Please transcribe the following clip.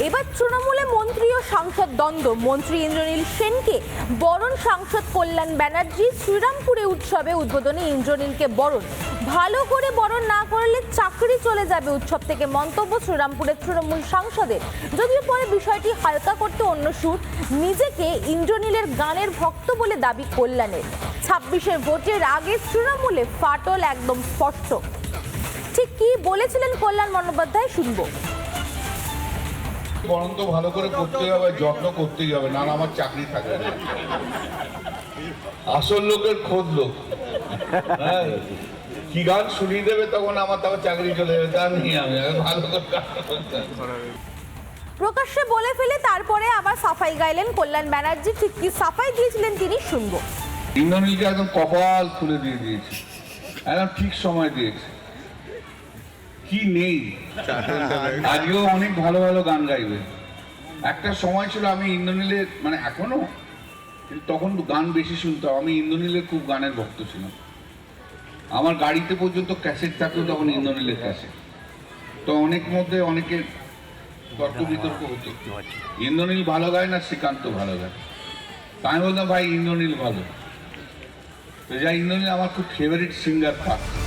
এবার তৃণমূলে মন্ত্রী ও সাংসদ দ্বন্দ্ব। মন্ত্রী ইন্দ্রনীল সেনকে বরণ, সাংসদ কল্যাণ ব্যানার্জি। শ্রীরামপুরে উৎসবে উদ্বোধনী ইন্দ্রনীলকে বরণ। ভালো করে বরণ না করলে চাকরি চলে যাবে উৎসব থেকে মন্তব্য শ্রীরামপুরের তৃণমূল সাংসদের। যদিও পরে বিষয়টি হালকা করতে অন্য সুর। নিজেকে ইন্দ্রনীলের গানের ভক্ত বলে দাবি কল্যাণের। 26-এর ভোটের আগে তৃণমূলে ফাটল একদম স্পষ্ট। ঠিক কি বলেছিলেন কল্যাণ বন্দ্যোপাধ্যায় শুনবো। বরং তো ভালো করে করতে হবে, যত্ন করতেই হবে, না আমার চাকরি থাকবে না। আসল লোকের খোঁজ লোক, হ্যাঁ, কি গান শুনিয়ে দেবে তখন আমার চাকরি চলে যাবে, তা নিয়ে আমি ভালো করে প্রকাশ্যে বলে ফেলে তারপরে আবার সাফাই গাইলেন কল্যাণ ব্যানার্জি। ঠিক কি সাফাই দিয়েছিলেন তিনি শুনবো। ইন্দ্রনীলকে একদম কপাল খুলে দিয়ে দিয়েছে, একদম ঠিক সময় দিয়েছে। কি নেই, আজকেও অনেক ভালো ভালো গান গাইবে। একটা সময় ছিল আমি ইন্দ্রনীলের, মানে এখনো, কিন্তু তখন গান বেশি শুনতাম। আমি ইন্দ্রনীলের খুব গানের ভক্ত ছিলাম। আমার গাড়িতে পর্যন্ত ক্যাসেট থাকতো তখন ইন্দ্রনীলের ক্যাসেট। তো অনেক মধ্যে অনেকের তর্ক বিতর্ক হতো, ইন্দ্রনীল ভালো গায় না শ্রীকান্ত ভালো গায়। আমি বলতাম ভাই ইন্দ্রনীল ভালো। তো যাই, ইন্দ্রনীল আমার খুব ফেভারিট সিঙ্গার থাকতো।